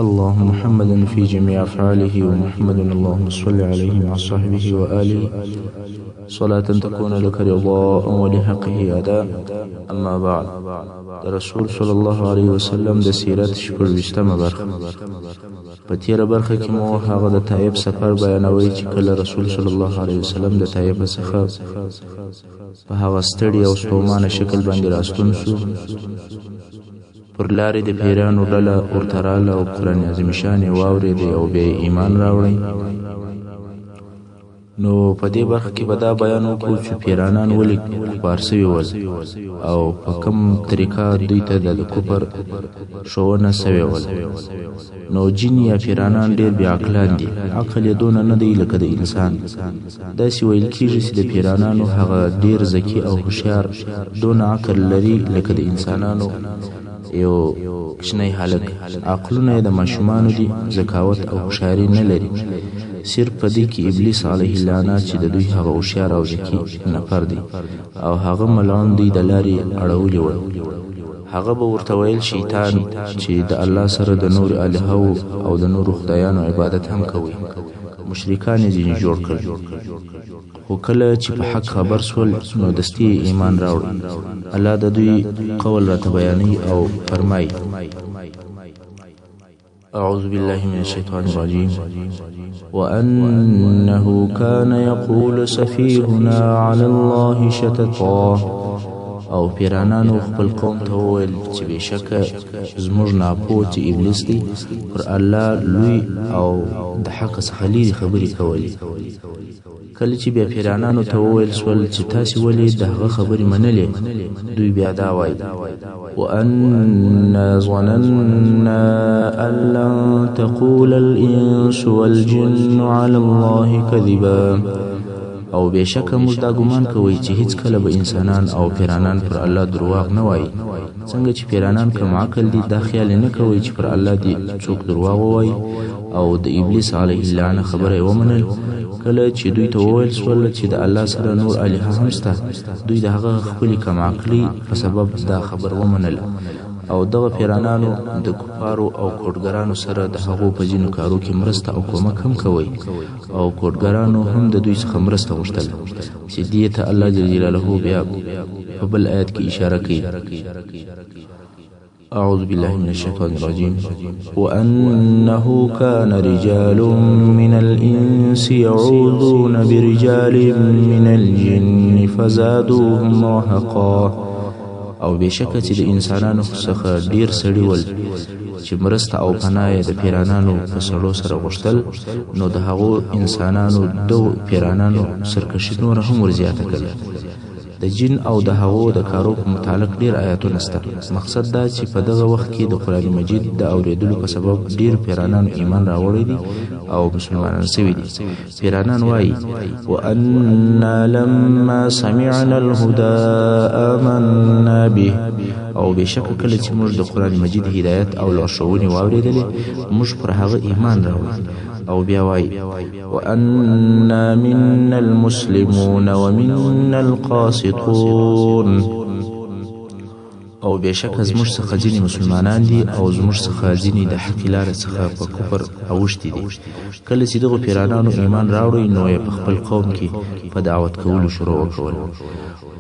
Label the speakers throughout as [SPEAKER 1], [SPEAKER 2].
[SPEAKER 1] اللهم محمدا في جميع أفعاله ومحمد اللهم صل عليه مع صحبه وآله صلاة تكون لك رضاء ولحقه أداء. أما بعد، رسول صلى الله عليه وسلم د سیرت شپږویشتمه برخه. په تېره برخه کې مو هغه د طایف سفر بیانوي چې کله رسول صلی الله علیه وسلم د طایف څخه په هغه ستړي او ستومانه شکل باندې راستون شو. پر لارې د پیرانو ډله ورته راله او قرآن عظیم شان یې واورېدی او بیا یې ایمان راوړی. نو په دې برخه کې به دا بیان وکړو چې پیرانان ولې کفار سوي ول او په کوم طریقه دوی ته د کفر ښوونه سوې ول. نو جن یا پیرانان ډېر بې عقلان دي، عقل یې دونه نه دی لکه د انسان. داسې ویل کېږي چې د پیرانانو هغه ډېر ذکي او هوښیار دونه عقل لري لکه د انسانانو یو کوچنی هلک. عقلونه یې د ماشومانو دي، ذکاوت او هوښیاري نه لري. صرف په دې کې ابلیس علیه اللعنه چې د دوی هغه هوښیار او ذکي نفر دی او هغه ملعون دوی د لارې اړولي ول. هغه به ورته ویل شیطان چې د الله سره د نور الهو او د نور خدایانو عبادت هم کوي. مشرکان یې ځینې جوړ کړل، خو کله چې په حق خبر سول نو دستي ایمان راوړ. الله د دوی قول راته بیانوي او فرمایي: أعوذ بالله من الشيطان الرجيم وأنه كان يقول سفيهنا على الله شططا. او پیرانانو خپل قوم ته وویل چې بېشکه زموږ ناپوه چې ابلیس دی پر الله لوی او د حق څخه لیرې خبرې کولې. کله چې بیا پیرانانو ته وویل سول چې تاسې ولې د هغه خبرې منلې، دوی بیا دا وایي: وأنا ظننا أن لن تقول الإنس والجن على الله كذبا. او بېشکه موږ دا ګمان کوئ چې هیڅ کله به انسانان او پیرانان پر الله درواغ نه وایي. څنګه چې پیرانان کم عقل دي، دا خیال نه کوي چې پر الله دي څوک درواغ ووایي. او د ابلیس علیه اللعنه خبره یې ومنل. کله چې دوی ته وویل سول چې د الله سره نور الهه هم شته، دوی د هغه خپلې کم عقلي په سبب دا خبر ومنله. او دغه پیرانانو د کفارو او کوډګرانو سره د هغو په ځینو کارو کې مرسته او کومک هم کوي. او کوډګرانو هم د دوی څخه مرسته غوښتل چې دې ته الله جل جلاله بیا په بل آیت کې اشاره کوي: أعوذ بالله من الشيطان الرجيم وأنه كان رجال من الإنس يعوذون برجال من الجن فزادوهم رهقا. او بېشکه چې د انسانانو څخه ډیر سړي ول چې مرسته او پناه د پیرانانو په سړو سره غوښتل، نو د هغو انسانانو دو پیرانانو سرکشي نور هم ورزیاته کړه. د جن او د هغو د کارو په متعلق ډیر آیاتونه شته. مقصد دا چې په دغه وخت کې د قرآن مجید د اوریدلو په سبب ډیر پیرانانو ایمان راوړی دي او مسلمانان سوي دي. پیرانان وایي: وأنا لما سمعنا الهدى آمنا به. او بېشکه کله چې موږ د قرآن مجید هدایت او لارښوونې واورېدلې، موږ پر هغه ایمان راوړو. او بیا وایي: وأنا منا المسلمون ومنا القاسطون. او بېشکه زموږ څخه ځینې مسلمانان دي او زموږ څخه ځینې د حقې لارې څخه په کفر اوښتي دي. کله چې دغو پیرانانو ایمان راوړی، نو یې په خپل قوم کې په دعوت کولو شروع وکول.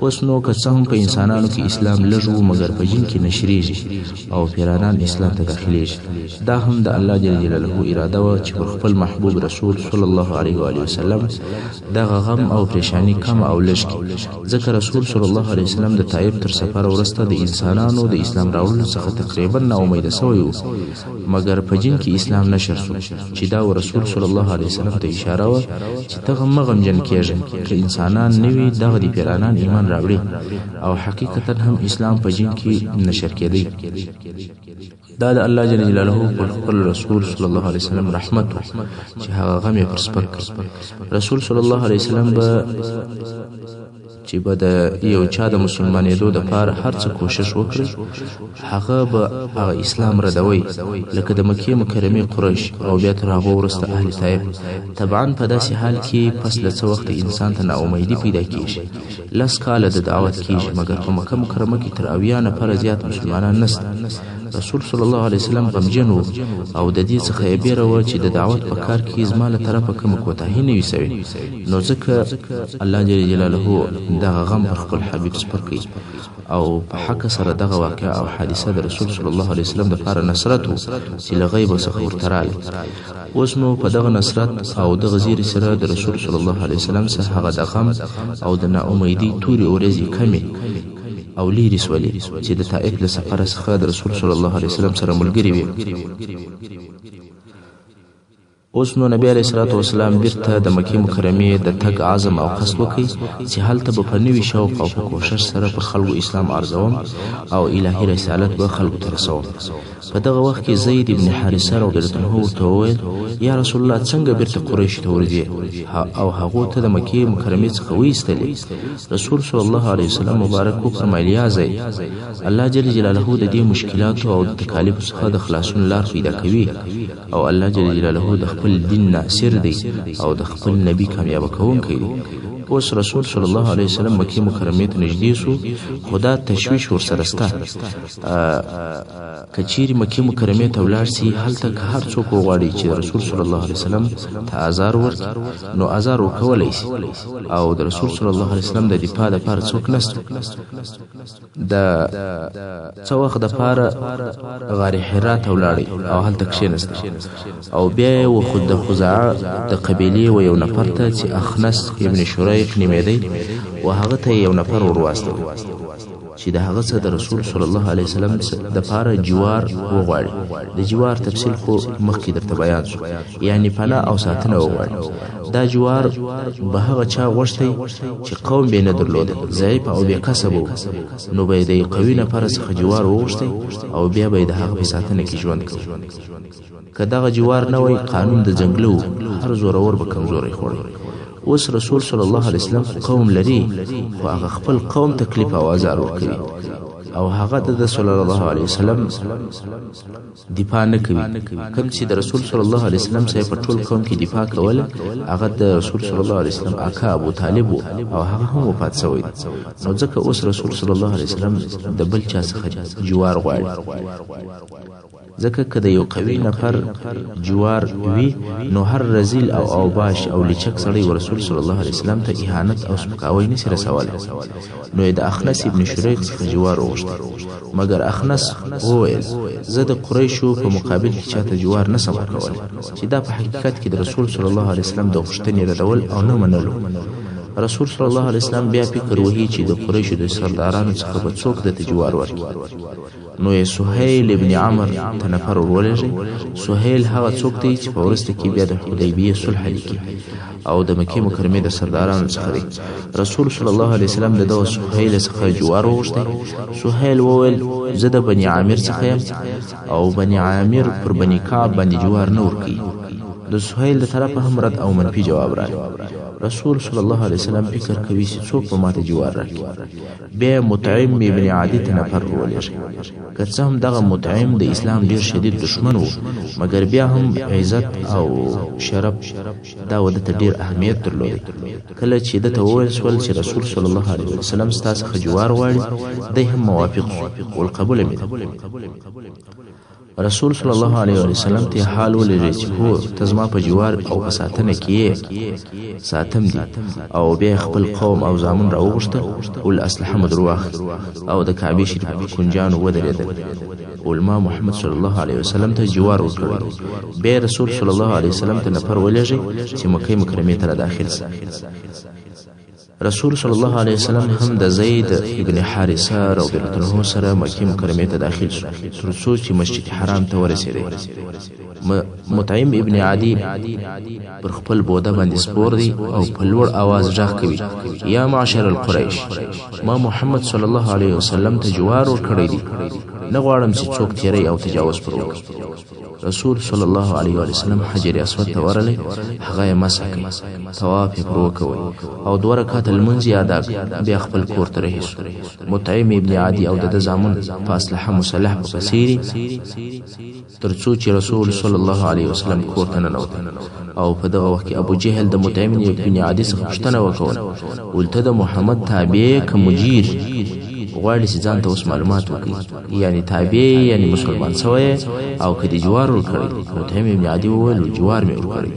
[SPEAKER 1] اوس نو که څه هم په انسانانو کې اسلام لږ و، مګر په جن کې نشریږي او پیرانان اسلام ته داخلیږي. دا هم د الله جل جلاله اراده وه چې پر خپل محبوب رسول صلی الله علیه و آله وسلم دغه غم او پریشانی کم او لږ کړي. ځکه رسول صلی الله علیه وسلم د طایف تر سفر وروسته د انسانانو د اسلام راوړلو څخه تقریبا ناامیده سوی و، مګر په جن کې اسلام نشر شو چې دا رسول صلی الله علیه وسلم ته اشاره وه چې ته مه غمجن کېږه، که انسانان نه وي دغه د پیرانان ایمان راوړي او حقیقتا هم اسلام په جن کې نشر کېدی. دا د الله جل جلاله پر خپل رسول صلی الله علیه وسلم رحمت و چې هغه غم یې پر سپک کړ. رسول صلی الله علیه وسلم به چې به د یو چا د مسلمانېدو دپاره هر څه کوشش وکړي، هغه به هغه اسلام ردوي، لکه د مکې مکرمې قریش او بیا تر هغو وروسته اهل طایف. طبعا په داسې حال کې پس له څه وخت انسان ته ناامیدي پیدا کېږي. 10 کاله د دعوت کېږي، مګر په مکه مکرمه کې تر 80 نفره زیات مسلمانان نشته. رسول صلی الله علیه وسلم غمجن او د دې څخه یې بیره وه چې د دعوت په کار کې زما له طرفه کومه کوتاهي نه وي سوې، نو ځکه الله جل جلاله دغه غم پر خپل حبیب سپر کوي او په حق سره دغه واقعه او حادثه د رسول صلی الله علیه وسلم دپاره نصرت و چې له غیبه څخه ورته راغلی. اوس نو په دغه نصرت او دغه زیري سره د رسول صلی الله علیه وسلم څخه هغه د غم او د ناامیدۍ تورې ورځې کمې او لیرې سولې چې د طائف له سفره څخه د رسول صلی الله علیه وسلم سره ملګري وي. اوس نو نبی علیه الصلاة والسلام بیرته د مکې مکرمې د تګ عزم او قصد وکړي چې هلته به په نوي شوق او په کوشش سره پر خلکو اسلام عرضوم او الهي رسالت به خلکو ته رسوم. په دغه وخت کې زید ابن حارثه رضی الله عنه ورته وویل یا رسول الله څنګه بیرته قریش ته ورځې او هغو ته د مکې مکرمې څخه وایستلې؟ رسول صلی الله علیه وسلم مبارک وفرمایل یا زید الله جل جلاله د دې مشکلاتو او د تکالیفو څخه د خلاصون لار پیدا کوي او الله جل جلاله د خپل دین ناصر دی او د خپل نبی کامیابه کوونکی دی. اوس رسول صلی الله علیه وسلم مکې مکرمې ته نږدې سو، خدا تشویش ورسره سته که چیرې مکې مکرمې ته ولاړ سي هلته که هر څوک وغواړي چې رسول صلی الله علیه وسلم ته ازار ورکړي نو ازار ورکولی سي او د رسول صلی الله علیه وسلم د دفاع دپاره څوک نسته. د څه وخت دپاره غار حرا ته ولاړی او هلته کښېنسته او بیا یې وخود د خزاعه د قبیلې و یو نفر ته چې اخنس ابن شریق نومېدی و هغه ته یو نفر ورواستوي چې د هغه څه د رسول صلی الله علیه وسلم دپاره جوار وغواړي. د جوار تفصیل خو مخکې درته بیان شو، یعنی پناه او ساتنه وغواړي. دا جوار به هغه چا غوښتی چې قوم بې نه درلوده، ضعیف او بې کسب و، نو به یې د یو قوي نفر څخه جوار وغوښتی او بیا به یې د هغه په ساتنه کې ژوند کوي. که دغه جوار نه وی قانون د جنګله و، هر زورور به کمزوری خوړی. اوس رسول صلی الله علیه وسلم قوم لري خو هغه خپل قوم تکلیف او ازار ورکوي او هغه د صلی الله علیه وسلم دفاع نه کوي. کوم چې د رسول صلی الله علیه وسلم سره په ټول قوم کې دفاع کوله هغه د رسول صلی الله علیه وسلم اکا ابو طالب او هغه هم وفات شوی. نو ځکه اوس رسول صلی الله علیه وسلم د بل چا څخه جوار غواړي، ځکه که د یو قوي نفر جوار وي نو هر رزیل او اوباش او لچک سړی و رسول صلی الله علیه وسلم ته اهانت او سپکاوی نشي رسولی. نو د اخنس ابن شریق څخه جوار وغوښتی، مګر اخنس وویل زه د قریشو په مقابل کې چاته جوار نسم ورکولی، چې دا په حقیقت کې د رسول صلی الله علیه وسلم د غوښتنې ردول او نه منلو. رسول صلی الله علیه وسلم بیا فکر وهي چې د قریشو د سردارانو څخه به څوک د جوار ورکړي. نو یې سهیل ابن عمر ته نفر ورولېږي. سهیل هغه څوک دی چې په وروسته کې بیا د حدیبیې صلح لیکي او د مکې مکرمې د سردارانو څخه دی. رسول صلی الله علیه وسلم د دغه سهیل څخه جوار وغوښتی. سهیل وویل زه د بني عامر څخه یم او بني عامر پر بني کعب باندې جوار نه ورکوي. د سهیل د طرفه هم رد او منفي جواب راغی. رسول صلی الله علیه وسلم فکر کوي چې څوک به ماته جوار راکړي. بیا مطعم ابن عدي ته نفر ورولېږي. که څه هم دغه مطعم د اسلام ډېر شدید دشمن و، مګر بیا هم عزت او شرف دا وده ته ډېر اهمیت درلود. کله چې ده ته وویل شول چې رسول صلی الله علیه وسلم ستا څخه جوار غواړي، دی هم موافق شو، والقبول مې ده. رسول صلی الله علیه وسلم ته حال ولري چې هو ته زما په جوار او په ساتنه کې ساتم دي. او بیا خپل قوم او زامن راوغوښته او الاسلحه مو در واخیست او د کعبې شریفې په کنجانو ودرېدل. علما محمد صلی الله علیه وسلم ته جوار ورکړی. بیا رسول صلی الله علیه وسلم ته نفر ولېږي چې مکې مکرمې ته داخل شي. رسول صلی الله علیه وسلم هم د زید ابن حارثه رضی الله عنه سره مکې مکرمې ته داخل شو تر څو چې مسجد حرام ته ورسېدی. مطعم ابن عدي پر خپل بوده باندې سپور دی او په لوړ आवाज غږ کوي یا معشر القریش، ما محمد صلی الله علیه وسلم ته جوار ورکړی دی، نه غواړم چې څوک تیری او تجاوز پر وکړي. رسول صلی الله علیه وسلم حجر اسود ته ورغلی، هغه یې مسح کړ، طواف یې پر وکوی او 2 رکعاته لمونځ یې ادا کړ. بیا خپل کور ته رهي شو. مطعم ابن عدي او د زامن په اسلحه مسلح په پسیري تر څو چې رسول صلی الله علیه وسلم کور ته ننوت. او په دغه وخت کې ابو جهل د مطعم ابن عدي څخه پوښتنه وکړه، ولته د محمد تابع که مجیر؟ غواړي چې ځان ته اوس معلومات وکړي یعنی تابع یعنی مسلمان شوی او که د جوار ورکړی. مطعم ابن عدي وویل جوار مې ورکړی.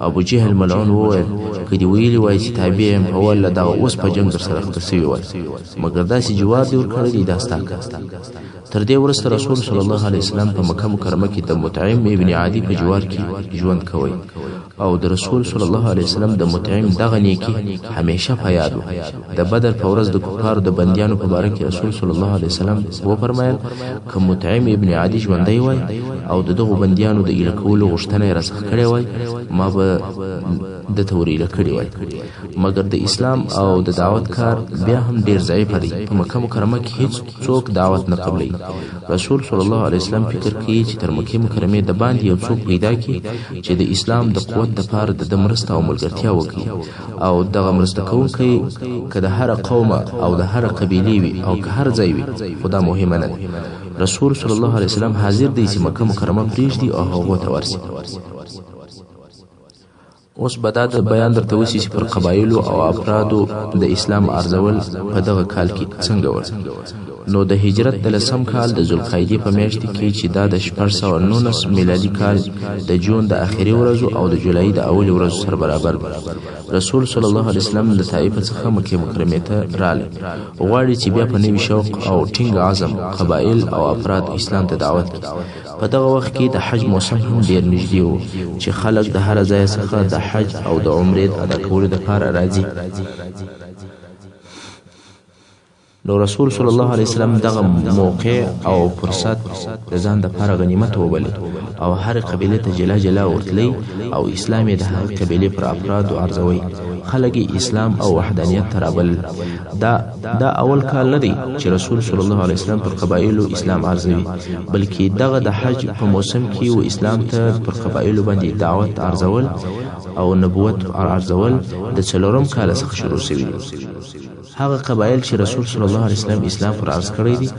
[SPEAKER 1] ابو جهل ملعون وویل که دې ویلي وای چې تابع یم والله دغه اوس په جنګ درسره خبر سوي وای مګر داسې جوار دې ورکړی دی دا ستا کار. تر دې وروسته رسول صلی الله علیه وسلم په مکه مکرمه کې د مطعم ابن عدي په جوار کې ژوند کوي او د رسول صلی الله علیه وسلم د مطعم دغه نیکی همیشه په یاد و. د بدر په ورځ د کفارو د بندیانو په باره کې رسول صلی الله علیه وسلم وفرمایل که مطعم ابن عدي ژوندی وای او د دغو بندیانو د ایله کولو غوښتنه یې راڅخه کړې وای ما به د ته ور ایله کړې وای. مګر د اسلام او د دعوت کار بیا هم ډېر ضعیفه دی. په مکه مکرمه کې هیڅ څوک دعوت نه قبلوي. رسول صلی الله علیه وسلم فکر کوي چې تر مکې مکرمې د باندې یو څوک پیدا کړي چې د اسلام د قوت دپاره د مرسته او ملګرتیا وکړي او دغه مرسته کوونکی که د هره قومه او د هره قبیلې وي او که هر ځای وي خو دا مهمه نه ده. رسول صلی الله علیه وسلم حاضر دی چې مکه مکرمه پرېږدي او هغو ته ورسي. اوس به دا د بیان درته وشي چې پر قبایلو او افرادو د اسلام ارزول په دغه کال کې څنګه ول. نو د هجرت د 10 کال د ذوالقعدې په میاشت کې چې دا د 1419 میلادي کال د جون د اخري ورځو او د جولای د اولي ورځو سره برابر رسول صلی الله علیه وسلم د طائف څخه مکه مکرمه ته راغی. غواړي چې بیا په نوي شوق او ټینګ عزم قبایل او افراد اسلام ته دعوت کړي. په دغه وخت کې د حج موسم هم ډیر نږدې و چې خلک د هر ځای څخه د حج او د عمرې ادا کولو لپاره راځي. نو رسول صلی الله علیه وسلم دغه موقع او فرصت د ځان د لپاره غنیمت وبلي او هر قبیله ته جلا جلا ورتلی او اسلام د هر قبیله پر افراد ارزوي. خلک اسلام او وحدانیت ترابل. دا اول کال نه دی چې رسول صلی الله علیه وسلم پر قبایلو اسلام ارزوي بلکې دغه د حج په موسم کې و اسلام ته پر قبایلو باندې دعوت ارزول او نبوت ارزول د 4 کال څخه شروع شوی. هغه قبایل چې رسول صلی الله علیه وسلم اسلام پر عرض کړی دي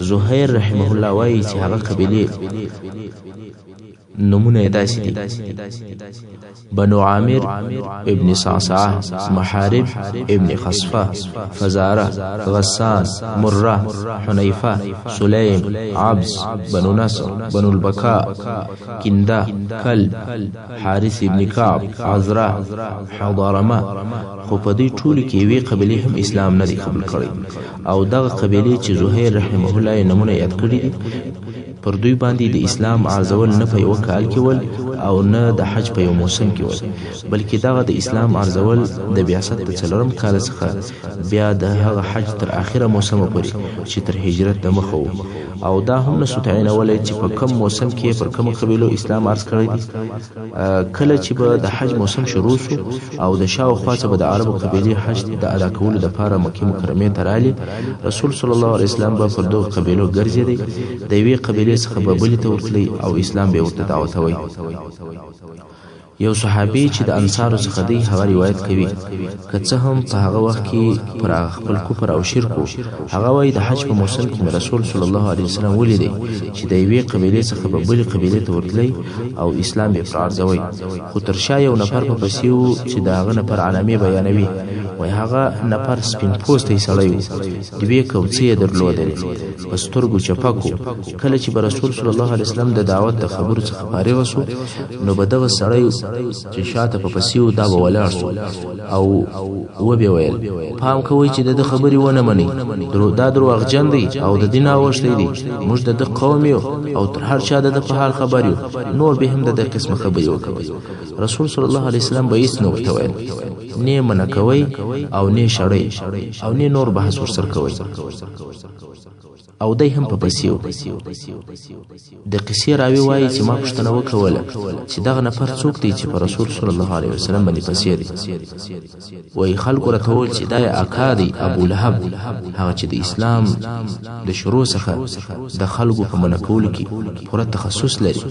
[SPEAKER 1] زهیر رحمه الله وایي چې هغه قبیله نمونه داسې دي: بنو عامر ابن صعصعه، محارب ابن خصفه، فزاره، غسان، مره، حنیفه، سلیم، عبس، بنو نصر، بنو البکاء، کنده، کلب، حارث ابن کعب، عذره، حضرمه. خو په دې ټولو کې یوې قبیلې هم اسلام نه دی قبول کړی او دغه قبیلې چې زهیر رحمه الله یې نمونه یاد کړي دي پر دوی باندې د اسلام ارزول نه په یو کال کې ول او نه د حج په یو موسم کې ول بلکې دغه د اسلام ارزول د بعثت په 4 کال څخه بیا د هغه حج تر اخره موسم پورې چې تر هجرت د مخه و او دا هم نه ستعینولای چې په کوم موسم کې پر کوم قبیلو اسلام ارز کړی دي. کله چې به د حج موسم شروع شو او د شاوخوا څخه به د عربو قبیلې حج د ادا کولو لپاره مکه مکرمه ته راغلي رسول صلی الله علیه وسلم به پر دغه قبیلو ګرځېدی د یوې قبیلې څخه به بلې ته ورتلی او اسلام به ورته دعوتوي. یو صحابي چې د انصارو څخه دی هغه روایت کوي که څه هم په هغه وخت کې پر خپل کفر او شرک هغه وایي د حج په موسم کې رسول صلی الله علیه وسلم ولیدي چې د یوې قبیلې څخه به بلې قبیلې ته ورتلی او اسلام یې پرارځوي خو تر شا یو نفر په پسې و چې د هغه نفر علامې بیانوي وایي هغه نفر سپین پوستی سړی و دوې کوڅې یې درلودلې په سترګو چپک و. کله چې به رسول صلی الله علیه وسلم د دعوت د خبرو څخه فارغ شو نو به دغه سړی چې شاته په پسیو دا به ولاړ شو او وبې ویل پام کوئ چې د خبرې ونه منئ دا دروغجن دی او د دین اوښتی دی موږ د قوم یو او تر هر چا د په حال خبر یو نور به هم د قسمه خبرې وکوي. رسول صلی الله علیه وسلم به هیڅ نه ورته ویل نه منع کوي او نه شړی او نه نور بحث ورسره کوي او دای هم په پسیو. د قصې راوی وایي چې ما پوښتنه وکوله چې دغه نفر څوک دی چې په رسول صلی الله علیه وسلم باندې پسې دی. وایي خلکو راته وویل چې دا یې اکا دی ابو لهب هغه چې د اسلام د شروع څخه د خلکو په منع کولو کې پوره تخصص لري.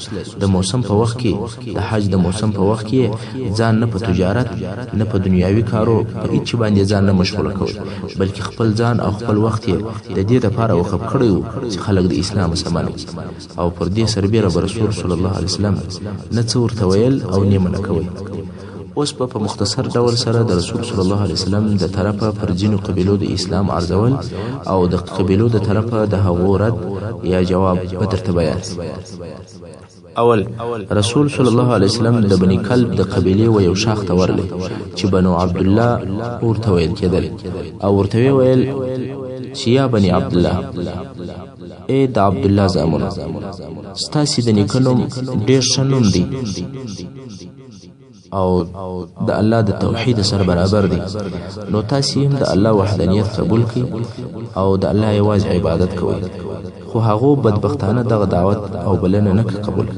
[SPEAKER 1] د موسم په وخت کې د حج د موسم په وخت کې ځان نه په تجارت نه په دنیاوي کارو په هیڅ باندې ځان نه مشغوله کوي بلکې خپل ځان او خپل وخت یې د دې لپاره وقف کړی چې خلک د اسلام سمانه او پر دې سربېره رسول صلی الله علیه وسلم نه څه ورته ویل او نه منع کوي. اوس په مختصر ډول سره د رسول صلی الله علیه وسلم د طرفه پر ځینو قبیلو د اسلام ارزول او د قبیلو د طرفه د هغو رد یا جواب به درته بیان. اول رسول صلی الله علیه وسلم د بني کلب د قبیله و یو شاخ ته ورلی چې بنو عبد الله ورته ویل کېدل او ورته ویل چې یا بني عبد الله اے د عبد الله زامنو ستاسو د نیکونو ډیر شنوم دي او د الله د توحید سره برابر دي نو تاسو هم د الله وحدانیت قبول کړئ او د الله یوازې عبادت کوئ خو هغه بدبختانه دغه دعوت او بلنه نه قبول.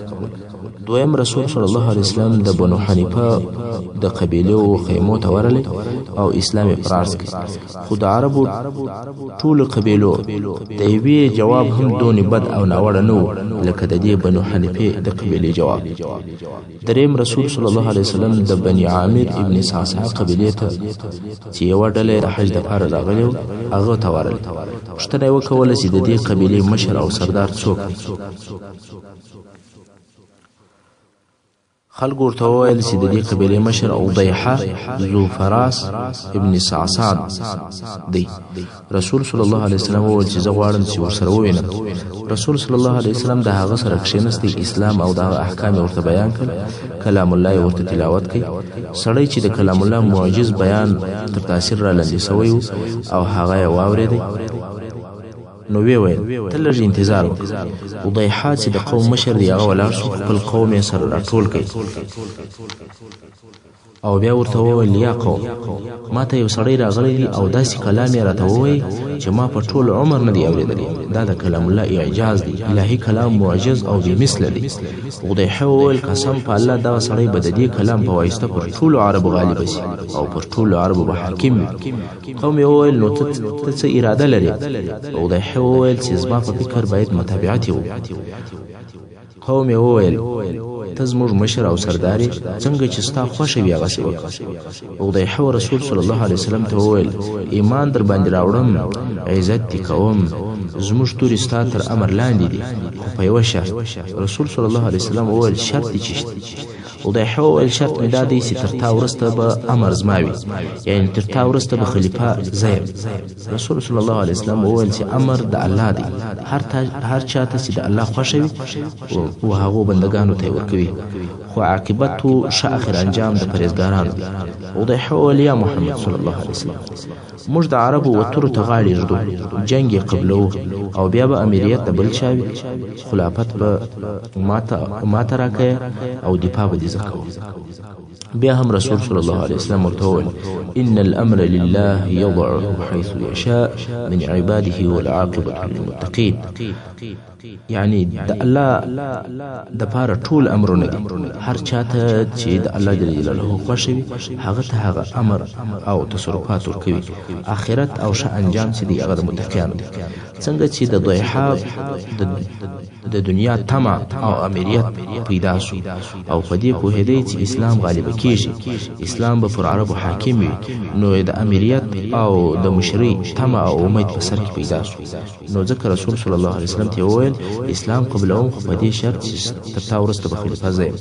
[SPEAKER 1] دویم رسول صلی الله علیه وسلم د بنو حنیفه د قبیله او خیمو ته ورلی او اسلام فرارس کړ خو د عربو ټول قبیلو د یوې جواب هم دونې بد او ناوړه نه لکه د دې بنو حنیفه د قبیله جواب. دریم رسول صلی الله علیه وسلم د بني عامر ابن صعصع قبیله ته چې یو ډله د حج د لپاره راغلی هغه ته ورلی پوښتنه یې وکوله چې د دې قبیله مشر او سردار څوک دی. خلق ورته وویل چې د دې قبیلې مشر عضیحه ذو فراس ابن صعصع دی. رسول صلی الله علیه وسلم وویل چې زه غواړم چې ورسره ووینم. رسول صلی الله علیه وسلم د هغه سره کښېنستی اسلام او د احکام ورته بیان کړل کلام الله ورته تلاوت کړي. سړی چې د کلام الله معجز بیان تر تاثیر را لاندې سوی او هغه یې واورېدی نو ویل ته لږ انتظار وکړه. عضیحه چې د قوم مشر دی هغه ولاړ شو خپل قوم یې سره راټول کړي او بیا ورته وویل یا قوم ما ته یو سړی راغلی دی او داسې کلام یې راته ووایي چې ما په ټول عمر نه دی اورېدلی. دا د کلام الله اعجاز دی الهي کلام معجز او بېمثله دی. عضیحه وویل قسم په الله دغه سړی به د دې کلام په واسطه پر ټولو عربو غالب شي او پر ټولو عربو به حاکم وي. قوم یې وویل نو ته څه اراده لرې؟ عضیحه وویل چې زما په فکر باید متابعت یې وکړو. قوم یې وویل ته زموږ مشر او سردار یې څنګه چې ستا خوښه وي هغسې وکړه. عضیحه رسول صلی الله علیه وسلم ته وویل ایمان در باندې راوړم عزت دې کوم زموږ تورې ستا تر امر لاندې دي خو په یوه شرط. رسول صلی الله علیه وسلم وویل شرط دې چیشته؟ عضیحه وویل شرط مې دا دی چې تر تا وروسته به امر زما وي یعنې تر تا وروسته به خلیفه زه یم. رسول صلی الله علیه وسلم وویل چې امر د الله دی هر چا ته چې د الله خوښه وي و هغو بندګانو ته یې ورکوي خو عاقبت و ښه اخر انجام د پرهیزګارانو دی. عضیحه وویل یا محمد صلی الله علیه وسلم موږ د عربو وترو ته غاړې ږدو جنګ یې قبلوو او بیا به امیریت د بل چا وي خلافت به ماته راکوې او دفاع به دې زه کوم. بیا هم رسول صلی الله علیه وسلم ورته وویل ان الامر لله یضعه حیث یشاء من عباده والعاقبة للمتقین یعنی د الله د پاره ټول امرونه دي هر چاته چې د الله جل جلاله خوښ وي هغه ته هغه امر او تصرفات ورکوي آخرت او ښه انجام چې دی هغه د متقینو دي. څنګه چې د ضیحه د دنیا طمع او امیریت پیدا شو او په دې پوهېدی چې اسلام غالب کیږي اسلام به پر عربو حاکم وي نو د امیریت او د مشري طمع او امید په سر کې پیدا شو نو ځکه رسول صلی الله علیه وسلم ته وویل اسلام قبلوم خو په دې شرط چې تر تا وروسته به خلیفه زه یم.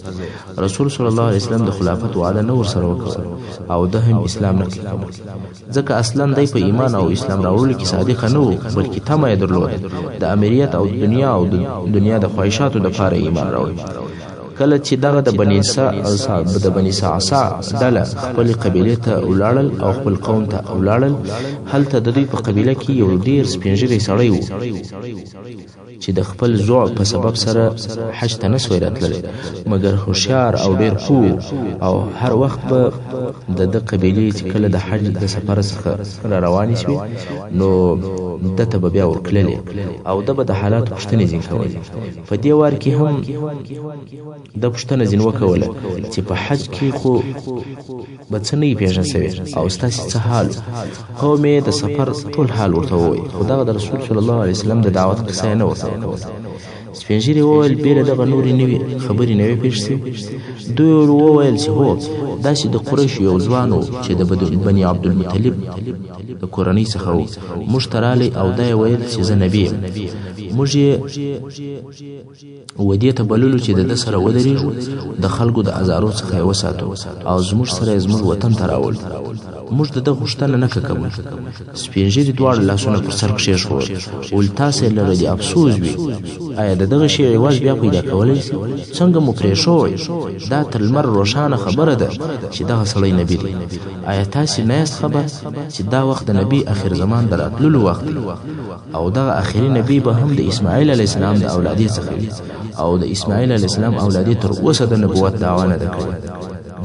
[SPEAKER 1] رسول صلی الله علیه وسلم د خلافت وعده نه ورسره وکړل او ده هم اسلام نه قبول ځکه اصلا دی په ایمان او اسلام راوړلو کې صادقه نه و بلکې طمع یې درلوده د امیریت او دنیا د خواهشاتو دپاره ایمان راوړي. کله چې دغه د بني صعصع ډله خپلې قبیلې ته ولاړل او خپل قوم ته ولاړل هلته د دوی په قبیله کې یو ډېر سپین ږیری سړی و چې د خپل ذوق په سبب سره حج ته نه سوی راتللی مګر هوښیار او ډېر پوه او هر وخت به د قبیلې چې کله د حج د سفر څخه را روانې شوې نو ده ته به بیا ورتللې او ده به د حالاتو پوښتنې ځین کولې. په دې وار کې هم د پوښتنه ځین وکوله چې په حج کې خو به څه نه وي پېژند سوی او ستاسې څه حال قوم یې د سفر ټول حال ورته ووایي خو دغه د رسول صلی الله علیه وسلم د دعوت قصه یې نه ورته وکوله. سپین ږیري وویل بیره دغه نورې نوې خبرې نه وې پېښ شوې. دوی وویل چې هو داسې د قریشو یو ځوان و چې د بني عبدالمطلب د کورنۍ څخه و. موږ ته رالی او دا یې ویل چې زه نبي یم. موږ یې ودې ته بللو چې د ده سره ودرېږو، د خلکو د ازارو څخه یې وساتو او زموږ سره یې زموږ وطن ته راوړ. موږ د ده غوښتنه نه کوو. سپین ږیري دواړه لاسونه پر سر کښېښول ول تاسې لره دې افسوس وي. آیا د دغه شی عوض بیا پیدا کولی شي؟ څنګه مو پرېښوئ؟ دا تر لمر روښانه خبره ده چې دغه سړی نبي دی. آیا تاسې نه یاست خبر چې دا وخت د نبي اخر زمان د راتللو وخت دی او دغه آخري نبي به هم د اسماعیل علیه السلام د اولادې څخه وي او د اسماعیل علیه السلام اولادې تر اوسه د نبوت دعوا نه ده کړې.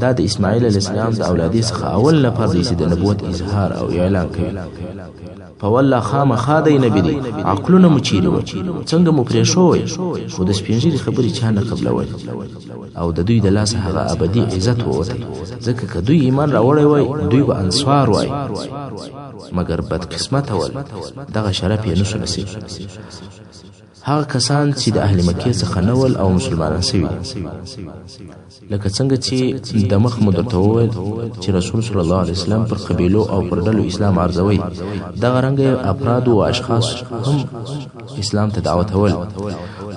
[SPEAKER 1] دا د اسماعیل علیه السلام د اولادې څخه اول نفر دی چې د نبوت اظهار او اعلان کوي. په والله خامخا دی نبي دی. عقلونه مو چیرې وه؟ څنګه مو پرېښوئ؟ خو د سپین ږیري خبرې چا نه قبلول او د دوی د لاسه هغه ابدي عزت ووتی. ځکه که دوی ایمان راوړی وای دوی به انصار وای، مګر بدقسمته ول دغه شرف یې نسو نصیب. هغه کسان چې د اهل مکې څخه نه ول او مسلمانان سوي، لکه څنګه چې د مخ مو درته وویل چې رسول صلی الله علیه وسلم پر قبیلو او پر ډلو اسلام عرضوي، دغه رنګه افراد او اشخاص هم اسلام ته دعوتول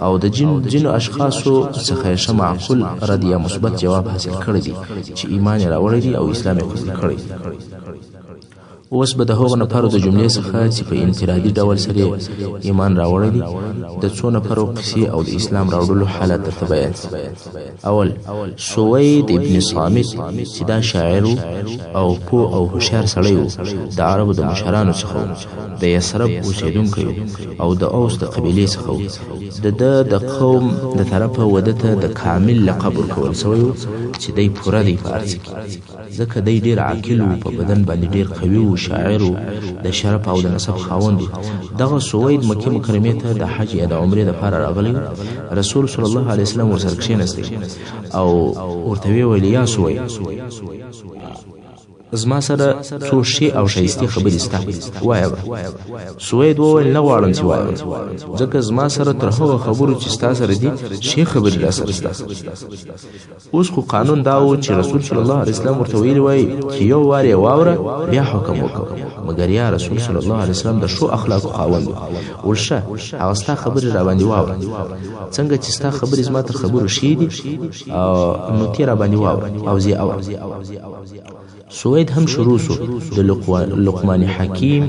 [SPEAKER 1] او د جنو اشخاصو څخه ښه معقول رد یا مثبت جواب حاصل کړی دی چې ایمان یې راوړی دی او اسلام یې قبول کړی. اوس به د هغو نفرو د جملې څخه چې په انفرادي ډول سره ایمان راوړی دی د څو نفرو قصې او د اسلام راوړلو حالت درته بیان. اول سوید ابن صامت چې دا شاعر او پوه او هوښیار سړی و، د عربو د مشرانو څخه و، د یثرب اوسېدونکی او د اوس د قبیلې څخه و. د قوم د طرفه وده ته د کامل لقب ورکول سوی و چې دی پوره دی په هر څه کې، ځکه دی ډېر عاقل و، په بدن باندې ډېر قوي و، شاعر و، د شرف او د نسب خاوند و. دغه سوید مکې مکرمې ته د حج یا د عمرې دپاره راغلی. رسول صلی الله علیه وسلم ورسره کښېنستی او ورته ویې ویل یا سوید زما سره څو ښې او ښایستې خبرې سته، وایه به. سوید وویل نه غواړم چې وایم، ځکه زما سره تر هغو خبرو چې ستا سره دي ښې خبرې را سره سته. اوس خو قانون دا و چې رسول صلی الله علیه وسلم ورته ویلي وای چې یو وار یې واوره بیا حکم وکړه، مګر یا رسول صلی الله علیه وسلم د ښو اخلاقو خاوند و. ولشه هغه ستا خبرې را باندې واوره، څنګه چې ستا خبرې زما تر خبرو ښې دي نو تې را باندې واوره او زه اورم. سوید هم شروع سو د لقمان حکیم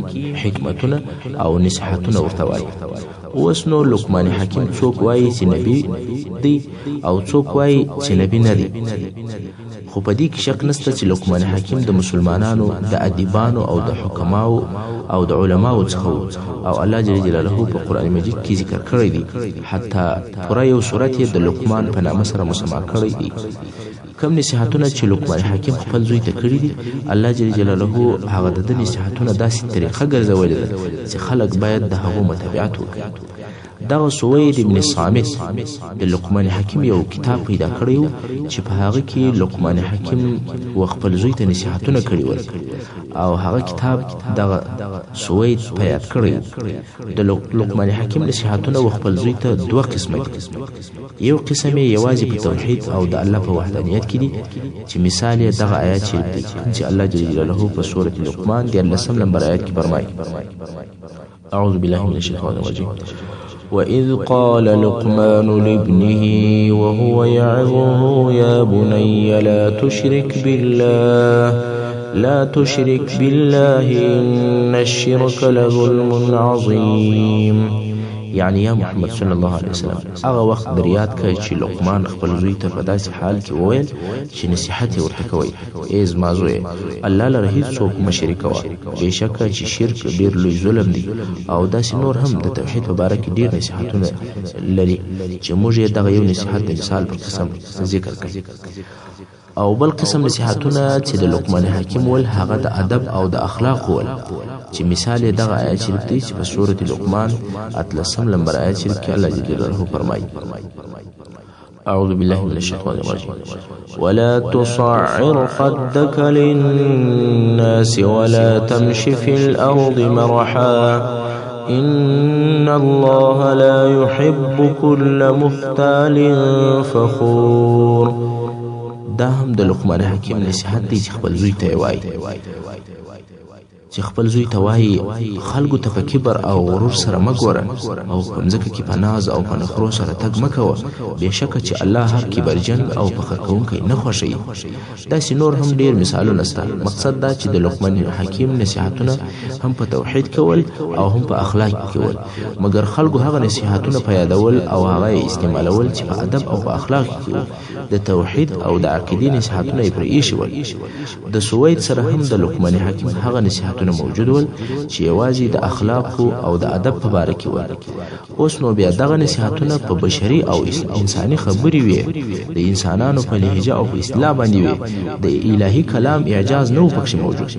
[SPEAKER 1] حکمتونه او نصیحتونه ورته وایي. اوس نو لقمان حکیم څوک وایي چې نبی دی او څوک وایي چې نبی نه دی، خو په دې کې شک نشته چې لقمان حکیم د مسلمانانو د ادیبانو او د حکماو او د علماو څخه او الله جل جلاله په قرآن مجید کې ذکر کړی دی. حتی پوره یو سورت یې د لقمان په نامه سره مسما کړی دی. کم نصیحتونه چې لقمان حکیم خپل زوی ته کړي دي، الله جل جلاله هغه د نصیحتونه داسې طریقه ګرځولې ده چې خلک باید د هغو متابعت وکړي. دغه سوید ابن صامت د لقمان حکیم یو کتاب پیدا کړی و چې په هغه کې لقمان حکیم و خپل زوی ته نصیحتونه کړي ول او هغه کتاب دغه سوید په یاد کړی. د لقمان حکیم نصیحتونه و خپل زوی ته دوه قسمه دي. یو قسم یې یوازې په توحید او د الله په وحدانیت کې دي چې مثال یې دغه آیات چې الله جل جلاله په سورة لقمان 14 نمبر آیات کې فرمایي: اعوذ بالله من الشیطان الرجیم وَإِذْ قَالَ لُقْمَانُ لِابْنِهِ وَهُوَ يَعِظُهُ يَا بُنَيَّ لَا تُشْرِكْ بِاللَّهِ إِنَّ الشِّرْكَ لَظُلْمٌ عَظِيمٌ. یعنی یا محمد صلی الله علیه وسلم هغه وخت دریاد کړ چې لقمان خپل زوی ته په داسې حال کې وویل چې نصیحت یې ورته کوي: ای زما زویه، الله لره هیڅوک مه شریکوه، بېشکه چې شرک ډېر لوی ظلم دی. او داسې نور هم د توحید په باره کې ډېر نصیحتونه لري چې موږ یې دغه یو نصیحت د مثال په قسم ذکر کړي. او بل قسم نصیحتونه چې د لقمان حکیم ول هغه د ادب او د اخلاق ول چې مثال یې دغه آیت شریف دی چې په سورة لقمان 13 نمبر آیت شریف کې الله جل جلاله فرمایي: اعوذ بالله من الشیطان الرجیم ولا تصعر خدك للناس ولا تمش في الأرض مرحا إن الله لا يحب كل مختال فخور. دا هم د لقمان حکیم نصیحت دی چې خپل زوی ته وایي چې خپل زوی ته وایي خلکو ته په کبر او غرور سره مه ګوره او په مځکه کې په ناز او په نخرو سره تګ مه کوه، بېشکه چې الله هر کبرجن او فخر کوونکی نه خوښوي. داسې نور هم ډېر مثالونه شته. مقصد دا چې د لقمان حکیم نصیحتونه هم په توحید کول او هم په اخلاق کول، مګر خلکو هغه نصیحتونه په یادول او هغه یې استعمالول چې په ادب او په اخلاق کې د توحید او د عقیدې نصیحتونه یې پرې ایښي ول. د سوید سره هم د لقمان حکیم هغه نصیحتونه موجود ول چې یوازې د اخلاقو او د ادب په باره کې ول. اوس نو بیا دغه نصیحتونه په بشري او انساني خبرې وي، د انسانانو په لهجه او په اصطلاح باندې وي، د الهي کلام اعجاز نه و پکښې موجود.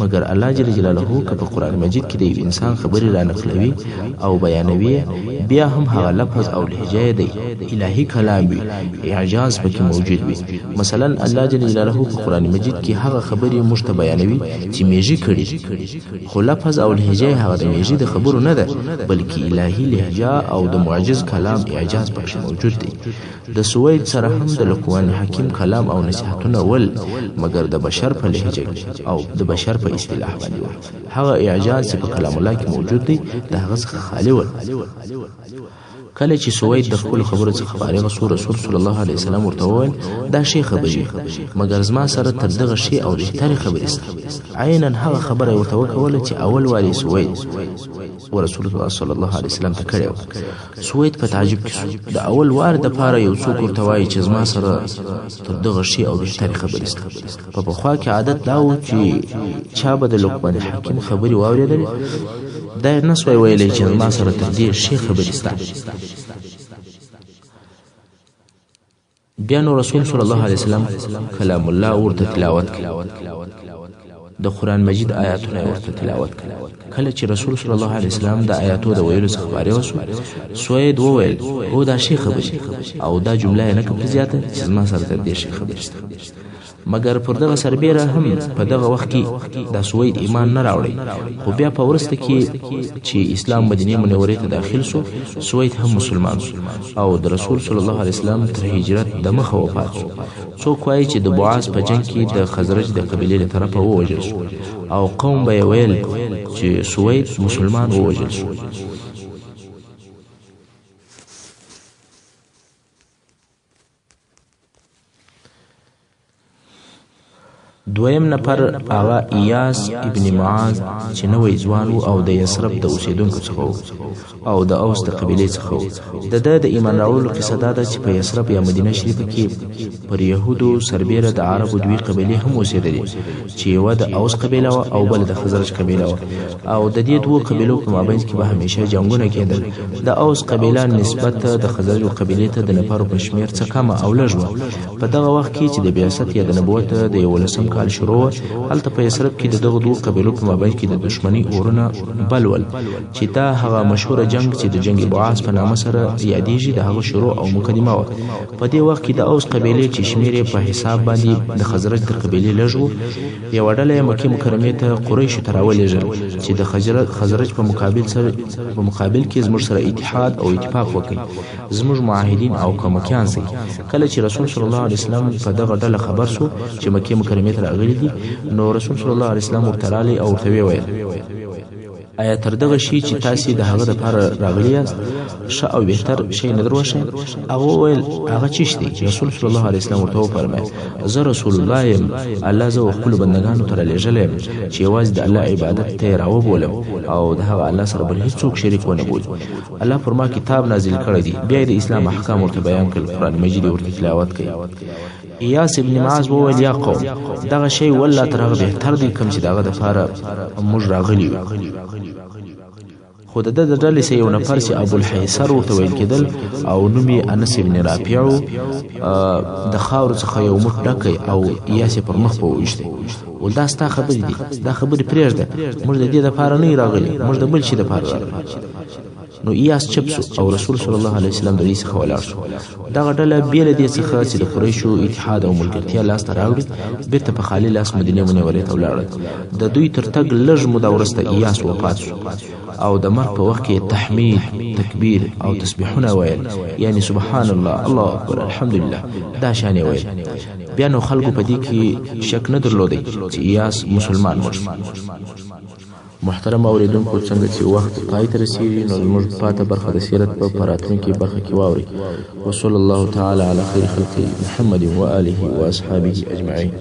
[SPEAKER 1] مګر الله جل جلاله که په قرآن مجید کې د یو انسان خبرې را نقلوي او بیانوي، بیا هم هغه لفظ او لهجه د الهي کلام وي، اعجاز پکې موجود وي. مثلا الله جل جلاله په قرآن مجید کې هغه خبرې موږ ته بیانوي چې میږي کړي، خو لفظ او لهجه هغه د میږي د خبرو نه ده، بلکې الهي لهجه او د معجز کلام اعجاز پکې موجود دی. د سوید سره هم د لقمان حکیم کلام او نصیحتونه ول، مګر د بشر په لهجه او د بشر په اصطلاح باندې ول. هغه اعجاز چې په کلام الله کې موجود دی د هغه څخه خالی ول. کله چې سوید د خپل خبرو څخه فارغ شو، رسول صلی الله علیه وسلم ورته وویل دا شی خبرې، مګر زما سره تر دغه شی او بهترې خبرې شته. عینا هغه خبره یې ورته وکوله چې اول واري سوید ورسول الله صلی الله علیه وسلم ته کړی و. سوید په تعجب کې شو. د اول وار دپاره یو څوک ورته وایي چې زما سره تر دغه شی او بهترې خبرې شته. په پخوا کې عادت دا و چې چا به د لقمان حکیم خبرې واورېدلې، دا یې نه سوی ویلی چې زما سره تر دې شی خبرې شته. بیا نو رسول صلی الله علیه وسلم کلام الله ورته تلاوت کړ، د قرآن مجید آیاتونه ورته تلاوت کړ. کله چې رسول صلی الله علیه وسلم د آیاتو د ویلو څخه فارغ شو، سوید وویل هو دا شی خبرې، او دا جمله یې نه کړه زیاته چې زما سره تر دې شی خبرې شته. مګر پر دغه سربیره هم په دغه وخت کې د سوید ایمان نه راوړی، خو بیا په وروسته کې چې اسلام مدینه منورې ته داخل شو، سوید هم مسلمان شو او د رسول صلی الله علیه وسلم تر هجرت د مخه وفات شو. څوک وایي چې د بعاث په جنگ کې د خزرج د قبیلې له طرفه ووژل شو او قوم به یې ویل چې سوید مسلمان ووژل شو. دویم نفر هغه ایاس ابن معاذ چې نوی ځوان و او د یثرب د اوسیدونکو څخه و او د اوس د قبیلې څخه و. د ایمان راوړلو قصه دا ده چې په یثرب یا مدینه شریفه کې پر یهودو سربیره د عربو دوی قبیلې هم اوسېدلې چې یوه د اوس قبیله وه او بله د خزرج قبیله وه، او د دې دوو قبیلو په مابینځ کې به همیشه جنګونه کېدل. د اوس قبیله نسبت د خزرج قبیلې ته د نفرو په شمېر څه کمه او لږ وه. په دغه وخت کې چې د بعثت یا د نبوت د 11 کال شروع، هلته په یثرب کې د دغه دوو قبیلو په مابین کې د دشمنی اورونه بل ول، چې دا هغه مشهوره جنگ چې د جنگ بعاث په نامه سره یادېږي د هغه شروع او مقدمه وه. په دې وخت کې د اوس قبیلې چې شمېر یې په حساب باندې د خزرج تر قبیلې لږ و، یوه ډله یې مکې مکرمې ته قریشو ته راولېږل چې د خزرج په مقابل کې زموږ سره اتحاد او اتفاق وکړي، زموږ معاهدین او کمکیان سي. کله چې رسول صلی الله علیه وسلم په دغه ډله خبر شو چې مکې مکرمې ته راغلي دي، نو رسول صلی الله علیه وسلم ورته راغلی او ورته ویل آیا تر دغه شي چې تاسې د هغه دپاره راغلي یاست ښه او بهتر شی نه در وښیم؟ هغه وویل هغه چیش دی؟ رسول صلی الله علیه وسلم ورته وفرمیل زه رسول الله یم، الله زه خپلو بندګانو ته رالیږلی یم چې یوازې د الله عبادت ته یې راوبولم او د هغه الله سره بل هېڅوک شریک ونه بولي. الله پر ما کتاب نازل کړی دی. بیا د اسلام احکام ورته بیان کړل، قرآن مجید یې ورته تلاوت کوي. ایاس ابن معاذ وویل یا قوم دغه شی والله تر هغه بهتر دی کوم چې د هغه دپاره موږ راغلي یو. خو د ده د ډلې څخه یو نفر چې ابوالحیصر ورته ویل کېدل او نوم یې انس ابن رافع و، د خاورو څخه یو موټ ډکی او ایاس یې پر مخ په وویشتی. ول دا ستا خبرې دي، دا خبرې پرېږده، موږ د دې دپاره نه یو راغلي، موږ د بل شي دپاره راغلي. نو ایاس چپ سو او رسول صلی الله علیه وسلم د دې څخه ولاړ شو. دغه ډله بې له دې څخه چې د قریشو اتحاد او ملګرتیا لاسته راوړي بېرته په خالي لاس مدینې منورې ته ولاړل. د دوی تر تګ لږ موده وروسته ایاس وفات شو او د مرګ په وخت کې تحمید، تکبیر او تسبیحونه ویل، یعنی سبحان الله، الله اکبر، الحمدلله دا شان ویل. بیا نو خلکو په دې کې شک نه درلودی چې ایاس مسلمان مړ شو. محترم اوریدونکو، څنګه چې وخت پای ته رسیږي نو زموږ پاته برخه د سیرت په راتلونکي برخه کې واورئ. وصلی الله تعالی علی خیر خلقه محمد و آله و اصحابه اجمعین.